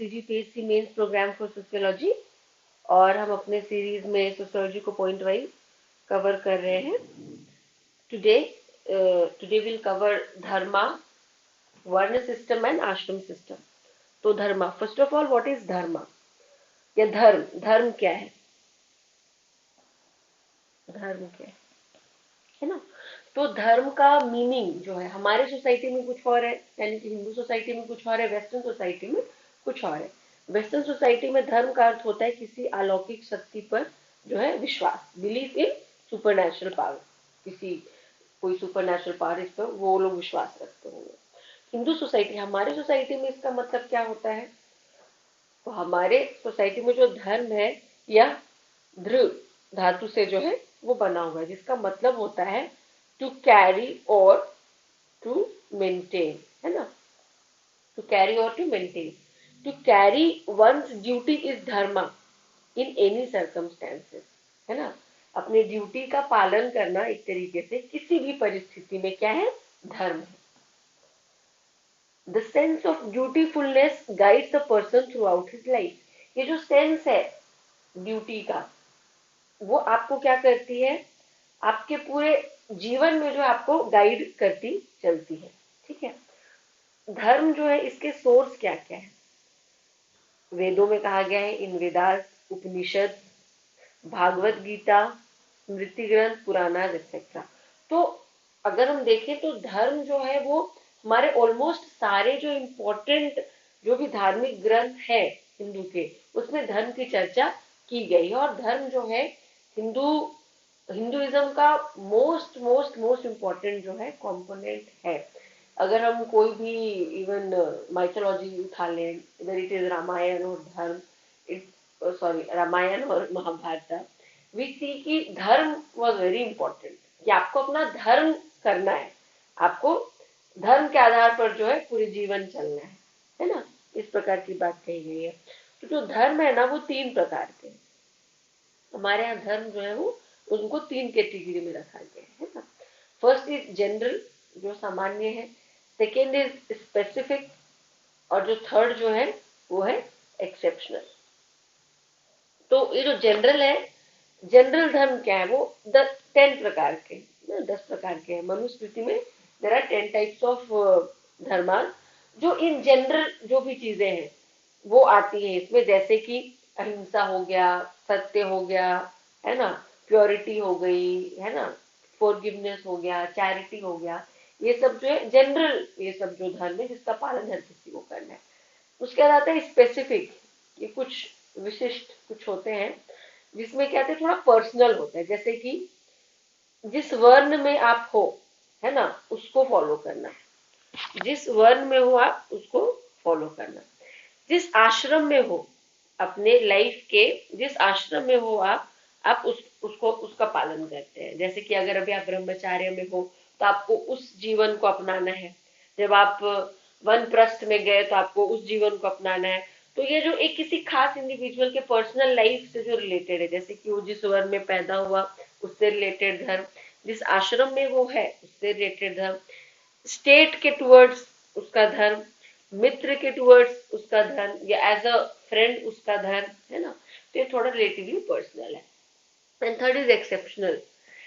CGPSC mains programme for sociology. और हम अपने सीरीज में सोशियोलॉजी को पॉइंट वाइज कवर कर रहे हैं। Today today will cover dharma, varna system and ashram system. तो dharma, first of all what is dharma या धर्म? धर्म क्या है? धर्म क्या है ना? तो धर्म का मीनिंग जो है हमारे सोसाइटी में कुछ और है, यानी कि हिंदू सोसाइटी में कुछ और है, वेस्टर्न सोसाइटी में कुछ और है। वेस्टर्न सोसाइटी में धर्म का अर्थ होता है किसी अलौकिक शक्ति पर जो है विश्वास, बिलीफ इन सुपर पावर। किसी कोई सुपर नेचुरल पावर, इस पर वो लोग विश्वास रखते होंगे। हिंदू सोसाइटी, हमारे सोसाइटी में इसका मतलब क्या होता है? तो हमारे सोसाइटी में जो धर्म है या ध्रुव धातु से जो है वो बना हुआ है, जिसका मतलब होता है टू कैरी और टू मेंटेन, है ना? टू कैरी और to maintain, to carry once duty is dharma in any circumstances, है ना? अपने ड्यूटी का पालन करना एक तरीके से किसी भी परिस्थिति में क्या है? धर्म है। The sense of dutifulness guides the person throughout his life. ये जो सेंस है ड्यूटी का, वो आपको क्या करती है? आपके पूरे जीवन में जो आपको गाइड करती चलती है। ठीक है। धर्म जो है, इसके सोर्स क्या क्या है? वेदों में कहा गया है, इन वेदास, उपनिषद, भागवत गीता, स्मृति ग्रंथ, पुराना, एक्सेट्रा। तो अगर हम देखें तो धर्म जो है वो हमारे ऑलमोस्ट सारे जो इम्पोर्टेंट जो भी धार्मिक ग्रंथ है हिंदू के, उसमें धर्म की चर्चा की गई है। और धर्म जो है हिंदू हिंदुइज्म का मोस्ट मोस्ट मोस्ट इम्पोर्टेंट जो है कंपोनेंट है। अगर हम कोई भी इवन माइथोलॉजी उठा लें, इधर इट इज रामायण और धर्म, सॉरी रामायण और महाभारत, वी सी कि धर्म वॉज वेरी इंपॉर्टेंट, कि आपको अपना धर्म करना है, आपको धर्म के आधार पर जो है पूरे जीवन चलना है ना? इस प्रकार की बात कही गई है। तो जो धर्म है ना, वो 3 प्रकार के हैं। हमारे यहाँ धर्म जो है वो उनको 3 कैटेगरी में रखा गया है ना? फर्स्ट इज जनरल, जो सामान्य है। सेकेंड इज स्पेसिफिक, और जो थर्ड जो है वो है एक्सेप्शनल। तो ये जो जनरल है, जनरल धर्म क्या है? वो 10 प्रकार के, 10 प्रकार के हैं। मनुस्मृति में देर आर 10 टाइप्स ऑफ धर्मा, जो इन जनरल जो भी चीजें हैं वो आती है इसमें, जैसे कि अहिंसा हो गया, सत्य हो गया, है ना, प्योरिटी हो गई, है ना, फॉरगिवनेस हो गया, चैरिटी हो गया। ये सब जो है जनरल, ये सब जो धर्म है जिसका पालन हर किसी को करना है। उसके बाद आता है स्पेसिफिक, ये कुछ विशिष्ट कुछ होते हैं जिसमें क्या होता है, थोड़ा पर्सनल होता है। जैसे कि जिस वर्ण में आप हो, है ना, उसको फॉलो करना। जिस वर्ण में हो आप उसको फॉलो करना। जिस आश्रम में हो, अपने लाइफ के जिस आश्रम में हो आप उसको उसका पालन करते हैं। जैसे कि अगर अभी आप ब्रह्मचार्य में हो तो आपको उस जीवन को अपनाना है। जब आप वनप्रस्थ में गए तो आपको उस जीवन को अपनाना है। तो ये जो एक किसी खास इंडिविजुअल के पर्सनल लाइफ से जो रिलेटेड है, जैसे कि वो जिस वर्ण में पैदा हुआ उससे रिलेटेड धर्म, जिस आश्रम में वो है उससे रिलेटेड धर्म, स्टेट के टुवर्ड्स उसका धर्म, मित्र के टुवर्ड्स उसका धर्म, या एज अ फ्रेंड उसका धर्म, है ना? तो ये थोड़ा रिलेटिवली पर्सनल है। And third is exceptional.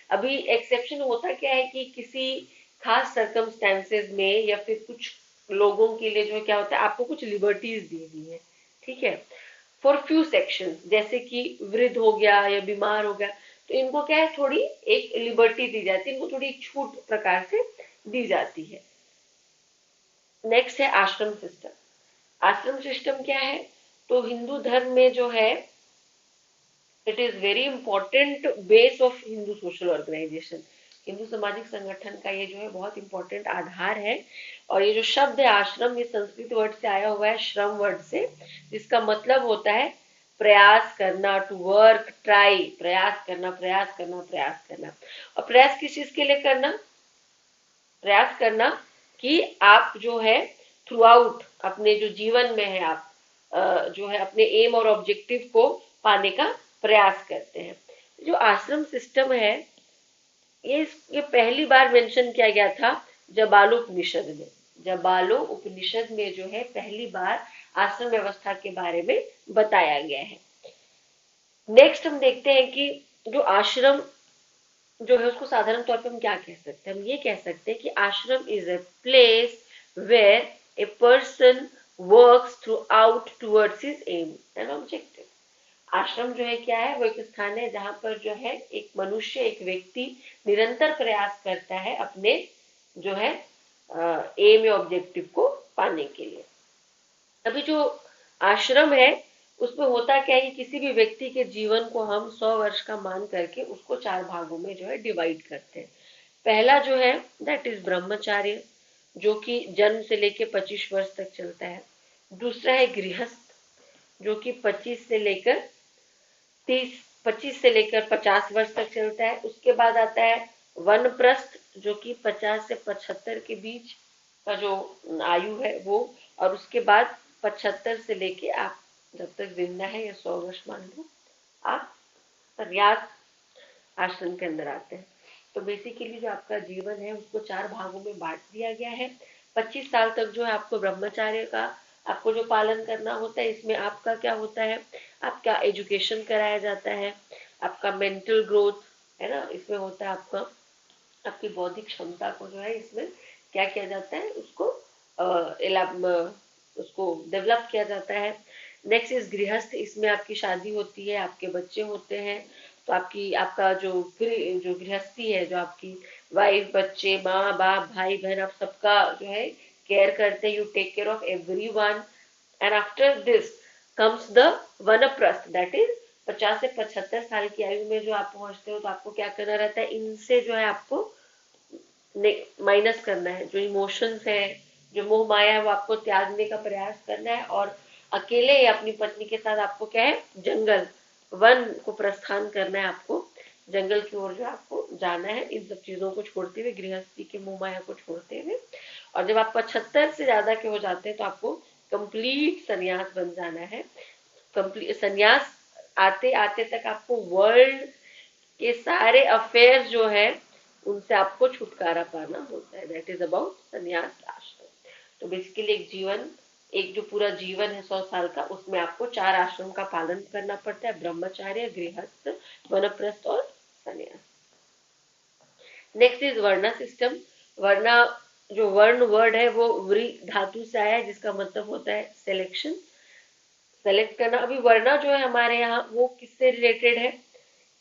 अभी एक्सेप्शन होता क्या है कि किसी खास सर्कमस्टेंसेस में या फिर कुछ लोगों के लिए जो है क्या होता है, आपको कुछ लिबर्टीज दी हुई है। ठीक है। फॉर फ्यू सेक्शन, जैसे कि वृद्ध हो गया या बीमार हो गया, तो इनको क्या है, थोड़ी एक लिबर्टी दी जाती है, इनको थोड़ी छूट प्रकार से दी जाती है। नेक्स्ट है आश्रम सिस्टम। आश्रम सिस्टम क्या है? तो हिंदू धर्म में जो है, it is very important base of Hindu social organisation. Hindu सामाजिक संगठन का ये जो है बहुत इंपॉर्टेंट आधार है। और ये जो शब्द है आश्रम, ये संस्कृत वर्ड से आया हुआ है, श्रम वर्ड से, जिसका मतलब होता है प्रयास करना, टू वर्क, ट्राई, प्रयास करना, प्रयास करना, प्रयास करना। और प्रयास किस चीज के लिए करना? प्रयास करना कि आप जो है थ्रू आउट अपने जो जीवन में है, आप जो है अपने एम और ऑब्जेक्टिव को पाने का प्रयास करते हैं। जो आश्रम सिस्टम है, ये पहली बार मेंशन किया गया था जबालो उपनिषद में। जबालो उपनिषद में जो है पहली बार आश्रम व्यवस्था के बारे में बताया गया है। नेक्स्ट हम देखते हैं कि जो आश्रम जो है उसको साधारण तौर पे हम क्या कह सकते हैं, हम ये कह सकते हैं कि ashram is a place where a person works throughout towards his aim and objective. Ashram जो है क्या है, वो एक स्थान है जहां पर जो है एक मनुष्य, एक व्यक्ति निरंतर प्रयास करता है अपने जो है एम या ऑब्जेक्टिव को पाने के लिए। अभी जो आश्रम है उसमें होता क्या है कि किसी भी व्यक्ति के जीवन को हम 100 वर्ष का मान करके उसको 4 भागों में जो है डिवाइड करते हैं। पहला जो है दैट इज ब्रह्मचार्य, जो कि जन्म से लेके 25 वर्ष तक चलता है। दूसरा है गृहस्थ, जो कि 25 से लेकर 50 वर्ष तक चलता है। उसके बाद आता है वनप्रस्थ, जो कि 50 से 75 के बीच का जो आयु है वो। और उसके बाद 75 से लेके आप जब तक जिंदा है या 100 वर्ष मान लो, आप संन्यास आश्रम के अंदर आते हैं। तो बेसिकली जो आपका जीवन है उसको 4 भागों में बांट दिया गया है। 25 साल तक जो है आपको ब्रह्मचार्य का आपको जो पालन करना होता है, इसमें आपका क्या होता है, आपका एजुकेशन कराया जाता है, आपका मेंटल ग्रोथ है ना, इसमें होता है आपका आपकी बौद्धिक क्षमता को जो है इसमें क्या किया जाता है, उसको उसको डेवलप किया जाता है। नेक्स्ट इज गृहस्थ, इसमें आपकी शादी होती है, आपके बच्चे होते हैं। तो आपकी आपका जो गृहस्थी है, जो आपकी वाइफ, बच्चे, माँ बाप, भाई बहन, आप सबका जो है केयर करते हैं। You take care of everyone. And after this comes the vanaprastha, that is 50 से 75 साल की आयु में जो आप पहुंचते हो तो आपको क्या करना रहता है, इनसे जो है आपको माइनस करना है। जो इमोशंस है, जो मोह माया है, वो आपको त्यागने का प्रयास करना है। और अकेले या अपनी पत्नी के साथ आपको क्या है, जंगल वन को प्रस्थान करना है, आपको जंगल की ओर जो आपको जाना है, इन सब चीजों को छोड़ते हुए, गृहस्थी के मोह माया को छोड़ते हुए। और जब आप 75 से ज्यादा के हो जाते हैं तो आपको कंप्लीट सन्यास बन जाना है। कंप्लीट सन्यास आते आते तक आपको वर्ल्ड के सारे अफेयर जो है उनसे आपको छुटकारा पाना होता है। दैट इज अबाउट संन्यास आश्रम। तो बेसिकली एक जो पूरा जीवन है 100 साल का, उसमें आपको 4 आश्रम का पालन करना पड़ता है, ब्रह्मचार्य, गृहस्थ, वनप्रस्थ और संन्यास। नेक्स्ट इज वर्ण सिस्टम। वर्ण, जो वर्ण वर्ड है वो व्री धातु से आया है, जिसका मतलब होता है सिलेक्शन, सेलेक्ट करना। अभी वर्ण जो है हमारे यहाँ वो किससे रिलेटेड है,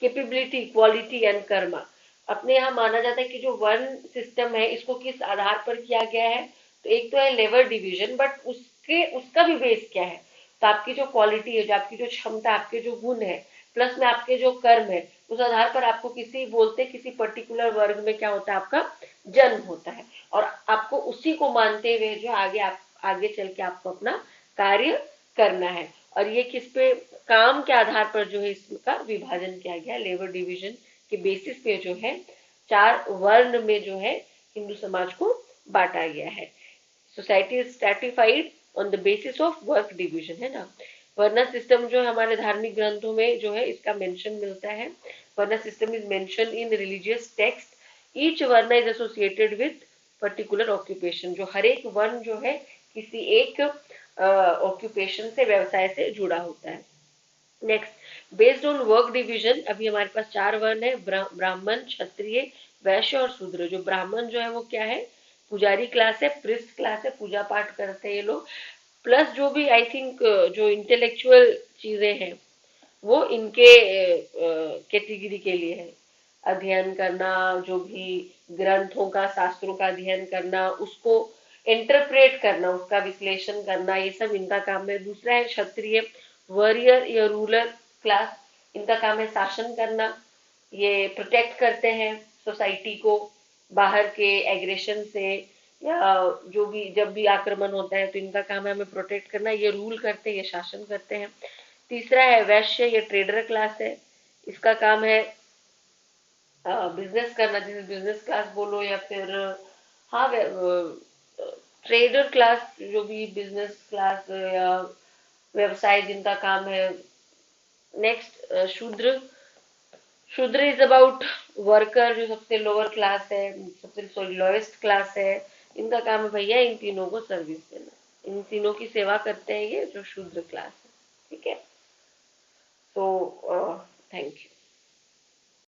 कैपेबिलिटी, क्वालिटी एंड कर्मा। अपने यहाँ माना जाता है कि जो वर्ण सिस्टम है इसको किस आधार पर किया गया है, तो एक तो है लेबर डिवीजन, बट उसके उसका भी बेस क्या है, तो आपकी जो क्वालिटी है, जो आपकी जो क्षमता, आपके जो गुण है, प्लस में आपके जो कर्म है, उस आधार पर आपको किसी पर्टिकुलर वर्ग में क्या होता है, आपका जन्म होता है। और आपको उसी को मानते हुए जो आगे चल के आपको अपना कार्य करना है। और ये किस पे, काम के आधार पर जो है इसका विभाजन किया गया है, लेबर डिवीजन के बेसिस पे जो है 4 वर्ण में जो है हिंदू समाज को बांटा गया है। Society is stratified on the basis of work division, है ना। वर्ण सिस्टम जो है हमारे धार्मिक ग्रंथों में जो है इसका मेंशन मिलता है। Varna system is mention in religious text. Each varna is associated with particular occupation. जो हर एक वर्ण जो है किसी एक ऑक्यूपेशन से, व्यवसाय से जुड़ा होता है। Next, based on work division, अभी हमारे पास 4 वर्ण है, ब्राह्मण, क्षत्रिय, वैश्य और शूद्र। जो ब्राह्मण जो है वो क्या है, पुजारी क्लास है, प्रिस्ट क्लास है, पूजा पाठ करते हैं ये लोग। प्लस जो भी आई थिंक जो इंटेलेक्चुअल चीजें हैं वो इनके कैटेगरी के लिए है। अध्ययन करना, जो भी ग्रंथों का, शास्त्रों का अध्ययन करना, उसको इंटरप्रेट करना, उसका विश्लेषण करना, ये सब इनका काम है। दूसरा है क्षत्रिय, वॉरियर या रूलर क्लास। इनका काम है शासन करना, ये प्रोटेक्ट करते हैं सोसाइटी को बाहर के एग्रेशन से, या जो भी जब भी आक्रमण होता है तो इनका काम है हमें प्रोटेक्ट करना, ये रूल करते हैं, ये शासन करते हैं। तीसरा है वैश्य, ये ट्रेडर क्लास है। इसका काम है बिजनेस करना, जैसे बिजनेस क्लास बोलो या फिर हाँ ट्रेडर क्लास, जो भी बिजनेस क्लास या व्यवसाय जिनका काम है। नेक्स्ट शूद्र। शूद्र इज अबाउट वर्कर, जो सबसे लोअर क्लास है, सबसे सॉरी लोएस्ट क्लास है। इनका काम है भैया इन तीनों को सर्विस देना। इन तीनों की सेवा करते हैं ये जो शूद्र क्लास है। ठीक है। तो